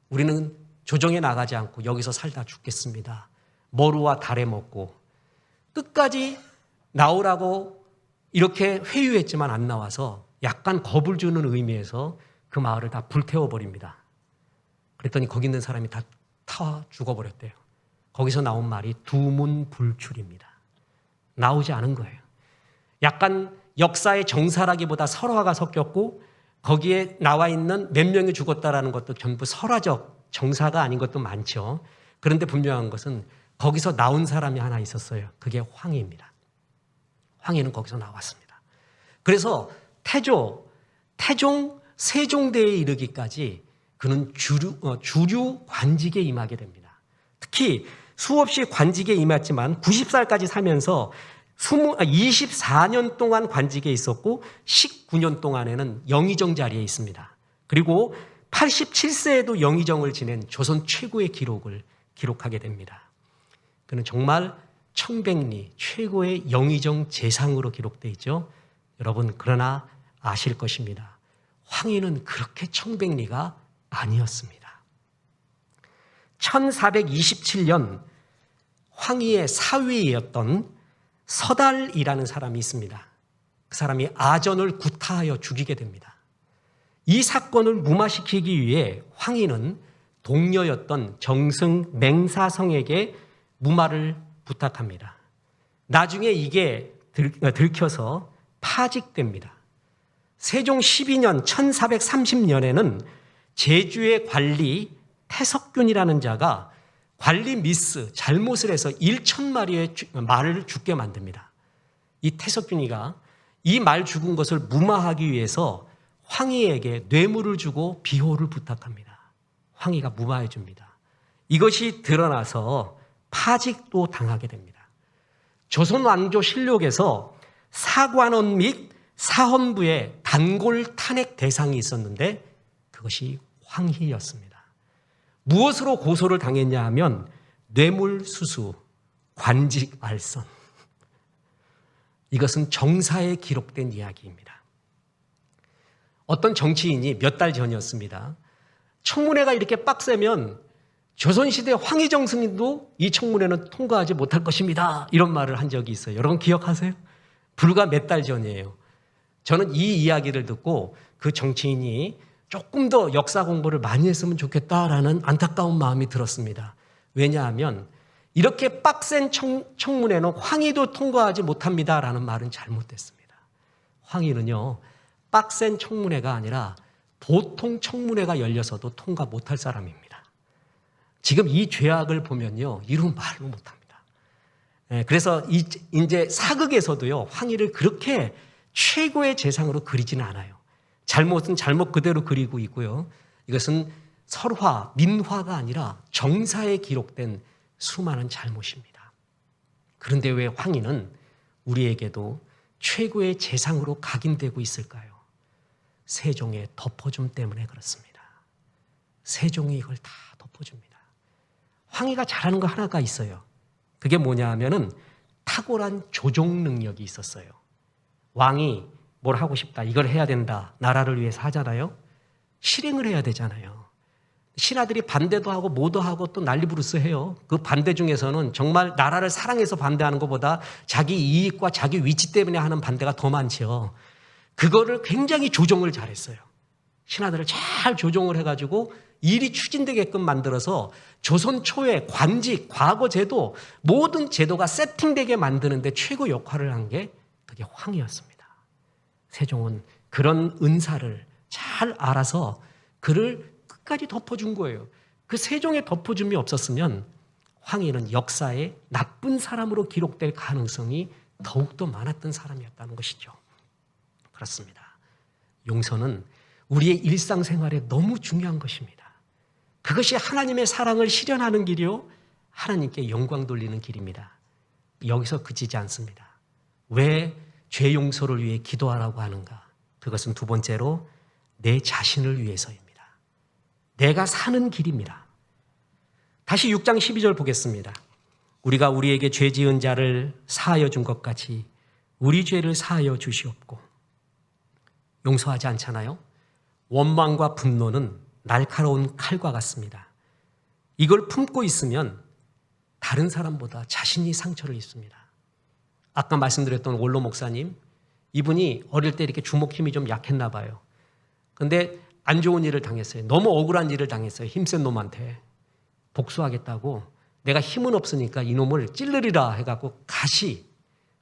우리는 조정에 나가지 않고 여기서 살다 죽겠습니다. 머루와 달에 먹고 끝까지 나오라고 이렇게 회유했지만 안 나와서 약간 겁을 주는 의미에서 그 마을을 다 불태워버립니다. 그랬더니 거기 있는 사람이 다 죽어버렸대요. 거기서 나온 말이 두문불출입니다. 나오지 않은 거예요. 약간 역사의 정사라기보다 설화가 섞였고 거기에 나와 있는 몇 명이 죽었다라는 것도 전부 설화적 정사가 아닌 것도 많죠. 그런데 분명한 것은 거기서 나온 사람이 하나 있었어요. 그게 황희입니다. 황희는 거기서 나왔습니다. 그래서 태종 세종대에 이르기까지 그는 주류 관직에 임하게 됩니다. 특히 수없이 관직에 임했지만 90살까지 살면서 24년 동안 관직에 있었고 19년 동안에는 영의정 자리에 있습니다. 그리고 87세에도 영의정을 지낸 조선 최고의 기록을 기록하게 됩니다. 그는 정말 청백리 최고의 영의정 재상으로 기록되어 있죠. 여러분 그러나 아실 것입니다. 황희는 그렇게 청백리가 아니었습니다. 1427년 황희의 사위였던 서달이라는 사람이 있습니다. 그 사람이 아전을 구타하여 죽이게 됩니다. 이 사건을 무마시키기 위해 황희는 동료였던 정승 맹사성에게 무마를 부탁합니다. 나중에 이게 들켜서 파직됩니다. 세종 12년 1430년에는 제주의 관리 태석균이라는 자가 관리 미스, 잘못을 해서 1,000마리의 말을 죽게 만듭니다. 이 태석균이가 이 말 죽은 것을 무마하기 위해서 황희에게 뇌물을 주고 비호를 부탁합니다. 황희가 무마해 줍니다. 이것이 드러나서 파직도 당하게 됩니다. 조선왕조실록에서 사관원 및 사헌부의 단골 탄핵 대상이 있었는데 그것이 황희였습니다. 무엇으로 고소를 당했냐 하면 뇌물수수, 관직 알선. 이것은 정사에 기록된 이야기입니다. 어떤 정치인이 몇 달 전이었습니다. 청문회가 이렇게 빡세면 조선시대 황희정 스님도 이 청문회는 통과하지 못할 것입니다. 이런 말을 한 적이 있어요. 여러분 기억하세요? 불과 몇 달 전이에요. 저는 이 이야기를 듣고 그 정치인이 조금 더 역사 공부를 많이 했으면 좋겠다라는 안타까운 마음이 들었습니다. 왜냐하면 이렇게 빡센 청문회는 황희도 통과하지 못합니다라는 말은 잘못됐습니다. 황희는요, 빡센 청문회가 아니라 보통 청문회가 열려서도 통과 못할 사람입니다. 지금 이 죄악을 보면요, 이루 말로 못합니다. 그래서 이제 사극에서도요, 황희를 그렇게 최고의 재상으로 그리지는 않아요. 잘못은 잘못 그대로 그리고 있고요. 이것은 설화, 민화가 아니라 정사에 기록된 수많은 잘못입니다. 그런데 왜 황희는 우리에게도 최고의 재상으로 각인되고 있을까요? 세종의 덮어줌 때문에 그렇습니다. 세종이 이걸 다 덮어줍니다. 황희가 잘하는 거 하나가 있어요. 그게 뭐냐 하면은 탁월한 조종 능력이 있었어요. 왕이 뭘 하고 싶다, 이걸 해야 된다, 나라를 위해서 하잖아요. 실행을 해야 되잖아요. 신하들이 반대도 하고 뭐도 하고 또 난리부르스 해요. 그 반대 중에서는 정말 나라를 사랑해서 반대하는 것보다 자기 이익과 자기 위치 때문에 하는 반대가 더 많죠. 그거를 굉장히 조정을 잘했어요. 신하들을 잘 조정을 해가지고 일이 추진되게끔 만들어서 조선 초의 관직, 과거 제도, 모든 제도가 세팅되게 만드는데 최고 역할을 한 게 그게 황희였습니다. 세종은 그런 은사를 잘 알아서 그를 끝까지 덮어준 거예요. 그 세종의 덮어줌이 없었으면 황해는 역사에 나쁜 사람으로 기록될 가능성이 더욱더 많았던 사람이었다는 것이죠. 그렇습니다. 용서는 우리의 일상생활에 너무 중요한 것입니다. 그것이 하나님의 사랑을 실현하는 길이요, 하나님께 영광 돌리는 길입니다. 여기서 그치지 않습니다. 왜 죄 용서를 위해 기도하라고 하는가? 그것은 두 번째로 내 자신을 위해서입니다. 내가 사는 길입니다. 다시 6장 12절 보겠습니다. 우리가 우리에게 죄 지은 자를 사하여 준 것 같이 우리 죄를 사하여 주시옵고. 용서하지 않잖아요. 원망과 분노는 날카로운 칼과 같습니다. 이걸 품고 있으면 다른 사람보다 자신이 상처를 입습니다. 아까 말씀드렸던 원로 목사님, 이분이 어릴 때 이렇게 주먹 힘이 좀 약했나 봐요. 근데 안 좋은 일을 당했어요. 너무 억울한 일을 당했어요. 힘센 놈한테. 복수하겠다고 내가 힘은 없으니까 이놈을 찔르리라 해갖고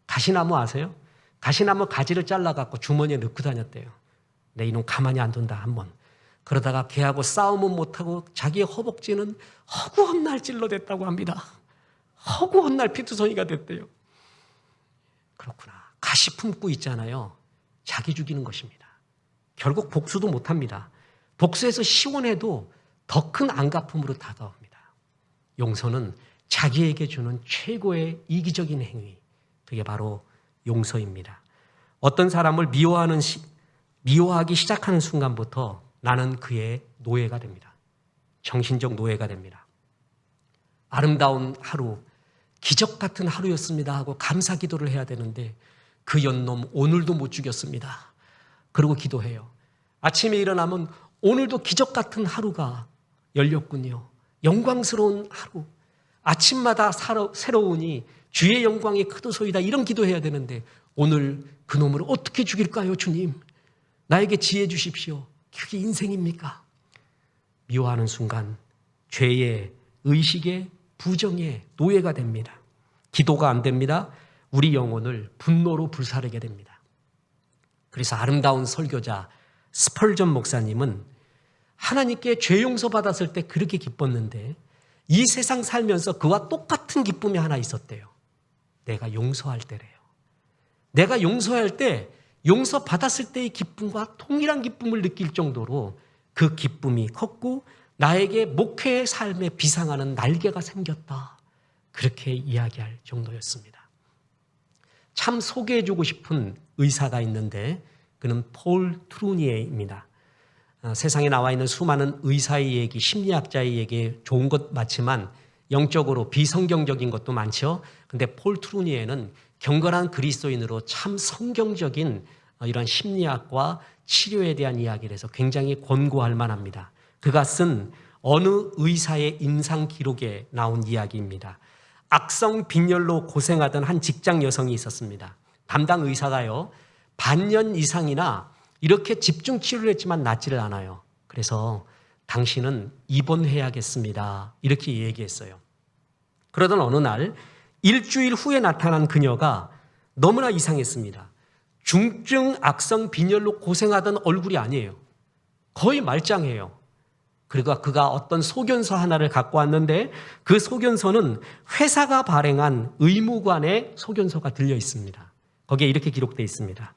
가시나무 아세요? 가시나무 가지를 잘라갖고 주머니에 넣고 다녔대요. 내 이놈 가만히 안 둔다 한번. 그러다가 걔하고 싸움은 못하고 자기의 허벅지는 허구한 날 찔러댔다고 합니다. 허구한 날 피투성이가 됐대요. 그렇구나. 가시 품고 있잖아요. 자기 죽이는 것입니다. 결국 복수도 못합니다. 복수해서 시원해도 더 큰 안갚음으로 다가옵니다. 용서는 자기에게 주는 최고의 이기적인 행위, 그게 바로 용서입니다. 어떤 사람을 미워하기 시작하는 순간부터 나는 그의 노예가 됩니다. 정신적 노예가 됩니다. 아름다운 하루, 기적 같은 하루였습니다 하고 감사 기도를 해야 되는데 그 연놈 오늘도 못 죽였습니다. 그러고 기도해요. 아침에 일어나면 오늘도 기적 같은 하루가 열렸군요. 영광스러운 하루. 아침마다 새로우니 주의 영광이 크도소이다. 이런 기도해야 되는데 오늘 그놈을 어떻게 죽일까요, 주님? 나에게 지혜 주십시오. 그게 인생입니까? 미워하는 순간 죄의, 의식의, 부정의 노예가 됩니다. 기도가 안 됩니다. 우리 영혼을 분노로 불사르게 됩니다. 그래서 아름다운 설교자 스펄전 목사님은 하나님께 죄 용서 받았을 때 그렇게 기뻤는데 이 세상 살면서 그와 똑같은 기쁨이 하나 있었대요. 내가 용서할 때래요. 내가 용서할 때 용서받았을 때의 기쁨과 동일한 기쁨을 느낄 정도로 그 기쁨이 컸고 나에게 목회의 삶에 비상하는 날개가 생겼다. 그렇게 이야기할 정도였습니다. 참 소개해주고 싶은 의사가 있는데 그는 폴 트루니에입니다. 세상에 나와 있는 수많은 의사의 얘기, 심리학자의 얘기 좋은 것 많지만 영적으로 비성경적인 것도 많죠. 근데 폴 트루니에는 경건한 그리스도인으로 참 성경적인 이런 심리학과 치료에 대한 이야기를 해서 굉장히 권고할 만합니다. 그가 쓴 어느 의사의 임상 기록에 나온 이야기입니다. 악성 빈혈로 고생하던 한 직장 여성이 있었습니다. 담당 의사가요, 반년 이상이나 이렇게 집중 치료를 했지만 낫지를 않아요. 그래서 당신은 입원해야겠습니다. 이렇게 얘기했어요. 그러던 어느 날 일주일 후에 나타난 그녀가 너무나 이상했습니다. 중증 악성 빈혈로 고생하던 얼굴이 아니에요. 거의 말짱해요. 그리고 그가 어떤 소견서 하나를 갖고 왔는데 그 소견서는 회사가 발행한 의무관의 소견서가 들려 있습니다. 거기에 이렇게 기록되어 있습니다.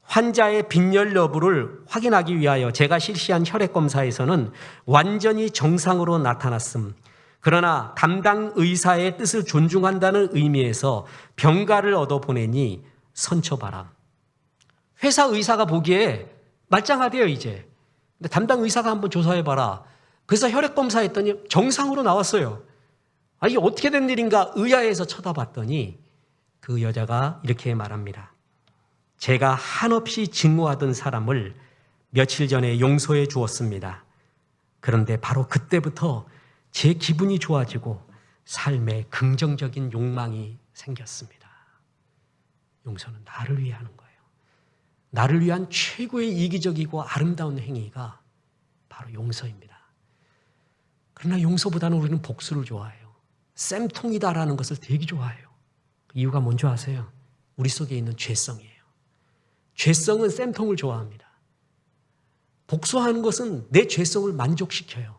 환자의 빈혈 여부를 확인하기 위하여 제가 실시한 혈액 검사에서는 완전히 정상으로 나타났음. 그러나 담당 의사의 뜻을 존중한다는 의미에서 병가를 얻어보내니 선처바람. 회사 의사가 보기에 말짱하대요, 이제. 근데 담당 의사가 한번 조사해봐라. 그래서 혈액 검사했더니 정상으로 나왔어요. 이게 어떻게 된 일인가 의아해서 쳐다봤더니 그 여자가 이렇게 말합니다. 제가 한없이 증오하던 사람을 며칠 전에 용서해 주었습니다. 그런데 바로 그때부터 제 기분이 좋아지고 삶에 긍정적인 욕망이 생겼습니다. 용서는 나를 위해 하는 거예요. 나를 위한 최고의 이기적이고 아름다운 행위가 바로 용서입니다. 그러나 용서보다는 우리는 복수를 좋아해요. 쌤통이다라는 것을 되게 좋아해요. 이유가 뭔지 아세요? 우리 속에 있는 죄성이에요. 죄성은 쌤통을 좋아합니다. 복수하는 것은 내 죄성을 만족시켜요.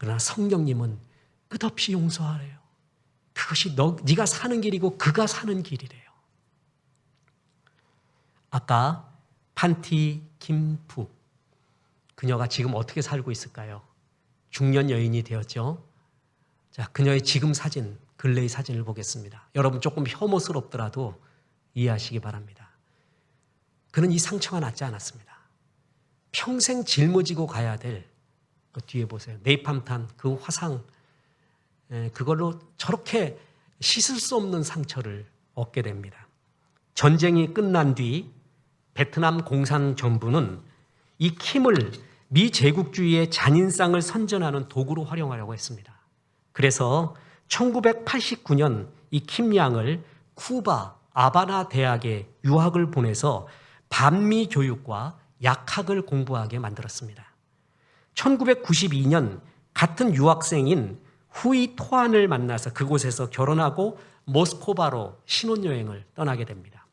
그러나 성령님은 끝없이 용서하래요. 그것이 네가 사는 길이고 그가 사는 길이래요. 아까 판티 김푸, 그녀가 지금 어떻게 살고 있을까요? 중년 여인이 되었죠. 자, 그녀의 지금 사진, 근래의 사진을 보겠습니다. 여러분 조금 혐오스럽더라도 이해하시기 바랍니다. 그는 이 상처가 낫지 않았습니다. 평생 짊어지고 가야 될, 그 뒤에 보세요. 네이팜탄 그 화상, 그걸로 저렇게 씻을 수 없는 상처를 얻게 됩니다. 전쟁이 끝난 뒤 베트남 공산정부는 이 킴을 미 제국주의의 잔인상을 선전하는 도구로 활용하려고 했습니다. 그래서 1989년 이 킴 양을 쿠바 아바나 대학에 유학을 보내서 반미 교육과 약학을 공부하게 만들었습니다. 1992년 같은 유학생인 후이 토안을 만나서 그곳에서 결혼하고 모스코바로 신혼여행을 떠나게 됩니다.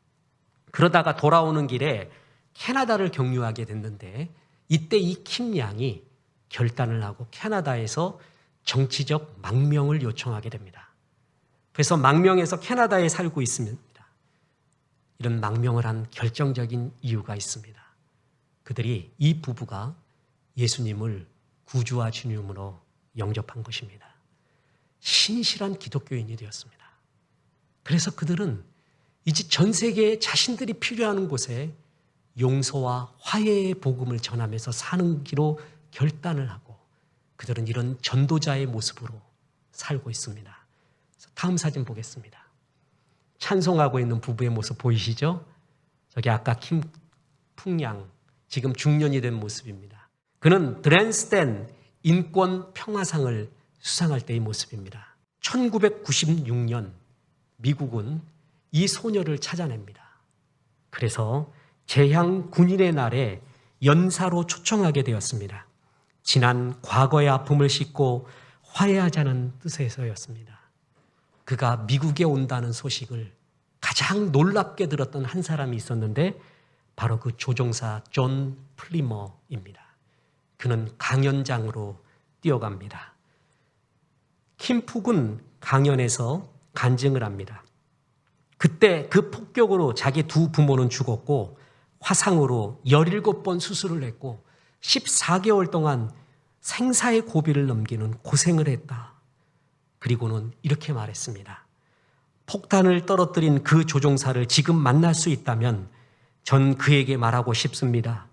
그러다가 돌아오는 길에 캐나다를 경유하게 됐는데 이때 이 킴 양이 결단을 하고 캐나다에서 정치적 망명을 요청하게 됩니다. 그래서 망명해서 캐나다에 살고 있습니다. 이런 망명을 한 결정적인 이유가 있습니다. 그들이, 이 부부가 예수님을 구주와 주님으로 영접한 것입니다. 신실한 기독교인이 되었습니다. 그래서 그들은 이제 전 세계에 자신들이 필요한 곳에 용서와 화해의 복음을 전하면서 사는 기로 결단을 하고 그들은 이런 전도자의 모습으로 살고 있습니다. 다음 사진 보겠습니다. 찬송하고 있는 부부의 모습 보이시죠? 저기 아까 킴풍양, 지금 중년이 된 모습입니다. 그는 드레스덴 인권 평화상을 수상할 때의 모습입니다. 1996년 미국은 이 소녀를 찾아냅니다. 그래서 재향 군인의 날에 연사로 초청하게 되었습니다. 지난 과거의 아픔을 싣고 화해하자는 뜻에서였습니다. 그가 미국에 온다는 소식을 가장 놀랍게 들었던 한 사람이 있었는데 바로 그 조종사 존 플리머입니다. 그는 강연장으로 뛰어갑니다. 킴푹은 강연에서 간증을 합니다. 그때 그 폭격으로 자기 두 부모는 죽었고 화상으로 17번 수술을 했고 14개월 동안 생사의 고비를 넘기는 고생을 했다. 그리고는 이렇게 말했습니다. 폭탄을 떨어뜨린 그 조종사를 지금 만날 수 있다면 전 그에게 말하고 싶습니다.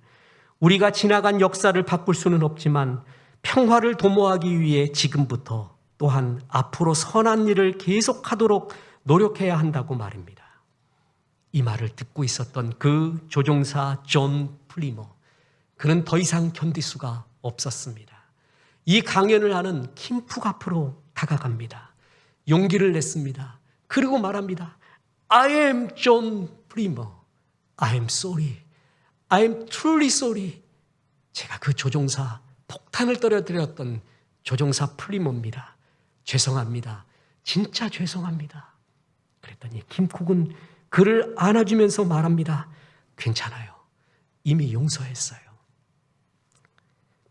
우리가 지나간 역사를 바꿀 수는 없지만 평화를 도모하기 위해 지금부터 또한 앞으로 선한 일을 계속하도록 노력해야 한다고 말입니다. 이 말을 듣고 있었던 그 조종사 존 플리머, 그는 더 이상 견딜 수가 없었습니다. 이 강연을 하는 킴푹 앞으로 다가갑니다. 용기를 냈습니다. 그리고 말합니다. I am John Plymmer. I am sorry. I am truly sorry. 제가 그 조종사, 폭탄을 떨어뜨렸던 조종사 플리머입니다. 죄송합니다. 진짜 죄송합니다. 그랬더니 킴쿡은 그를 안아주면서 말합니다. 괜찮아요. 이미 용서했어요.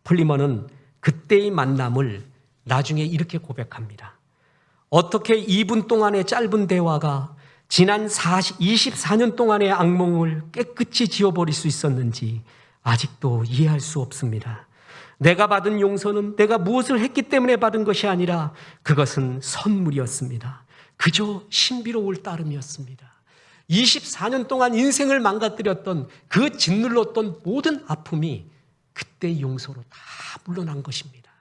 플리머는 그때의 만남을 나중에 이렇게 고백합니다. 어떻게 2분 동안의 짧은 대화가 지난 24년 동안의 악몽을 깨끗이 지워버릴 수 있었는지 아직도 이해할 수 없습니다. 내가 받은 용서는 내가 무엇을 했기 때문에 받은 것이 아니라 그것은 선물이었습니다. 그저 신비로울 따름이었습니다. 24년 동안 인생을 망가뜨렸던 그 짓눌렀던 모든 아픔이 그때 용서로 다 물러난 것입니다.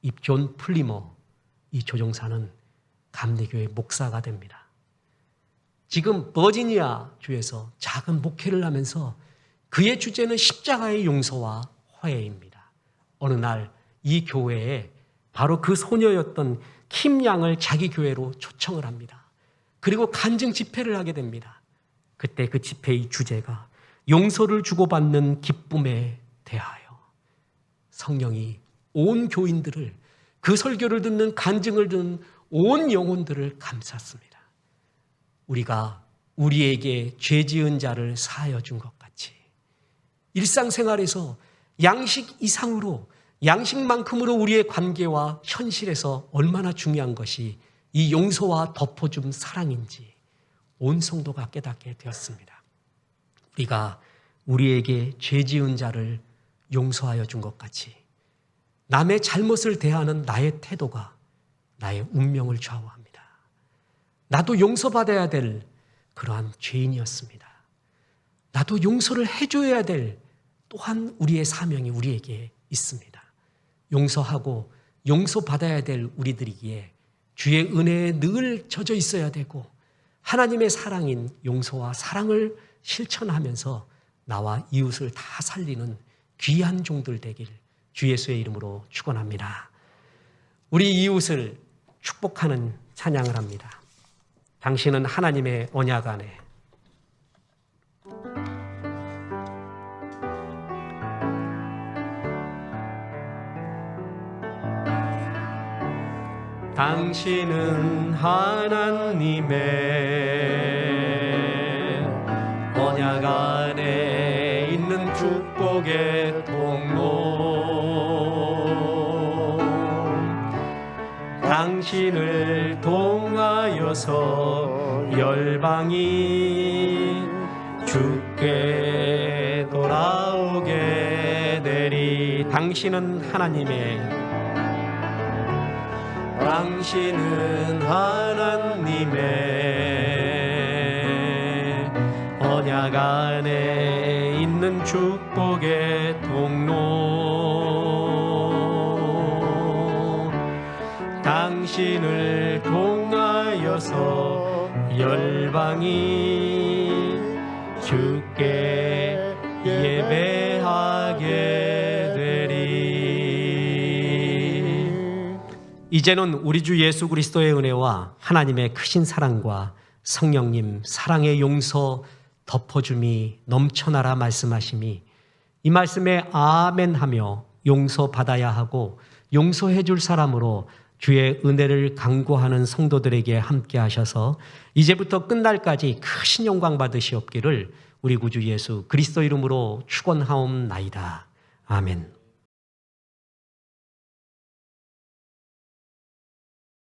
이 존 플리머, 이 조종사는 감리교회 목사가 됩니다. 지금 버지니아 주에서 작은 목회를 하면서 그의 주제는 십자가의 용서와 화해입니다. 어느 날 이 교회에 바로 그 소녀였던 킴 양을 자기 교회로 초청을 합니다. 그리고 간증 집회를 하게 됩니다. 그때 그 집회의 주제가 용서를 주고받는 기쁨에 대하여, 성령이 온 교인들을, 그 설교를 듣는, 간증을 듣는 온 영혼들을 감쌌습니다. 우리가 우리에게 죄 지은 자를 사하여 준 것 같이 일상생활에서 양식 이상으로 양식만큼으로 우리의 관계와 현실에서 얼마나 중요한 것이 이 용서와 덮어줌 사랑인지 온 성도가 깨닫게 되었습니다. 우리가 우리에게 죄 지은 자를 용서하여 준 것 같이 남의 잘못을 대하는 나의 태도가 나의 운명을 좌우합니다. 나도 용서받아야 될 그러한 죄인이었습니다. 나도 용서를 해줘야 될 또한 우리의 사명이 우리에게 있습니다. 용서하고 용서받아야 될 우리들이기에 주의 은혜에 늘 젖어 있어야 되고 하나님의 사랑인 용서와 사랑을 실천하면서 나와 이웃을 다 살리는 귀한 종들 되길 주 예수의 이름으로 축원합니다. 우리 이웃을 축복하는 찬양을 합니다. 당신은 하나님의 언약 안에 당신은 하나님의 언약 안에 있는 축복의 통로 당신을 통하여서 열방이 주께 돌아오게 되리 당신은 하나님의 언약 안에 있는 축복의 통로 당신을 통하여서 열방이 주께 예배하게 되리. 이제는 우리 주 예수 그리스도의 은혜와 하나님의 크신 사랑과 성령님 사랑의 용서 덮어줌이 넘쳐나라 말씀하심이 이 말씀에 아멘하며 용서받아야 하고 용서해 줄 사람으로 주의 은혜를 간구하는 성도들에게 함께 하셔서 이제부터 끝날까지 크신 영광 받으시옵기를 우리 구주 예수 그리스도 이름으로 축원하옵나이다. 아멘.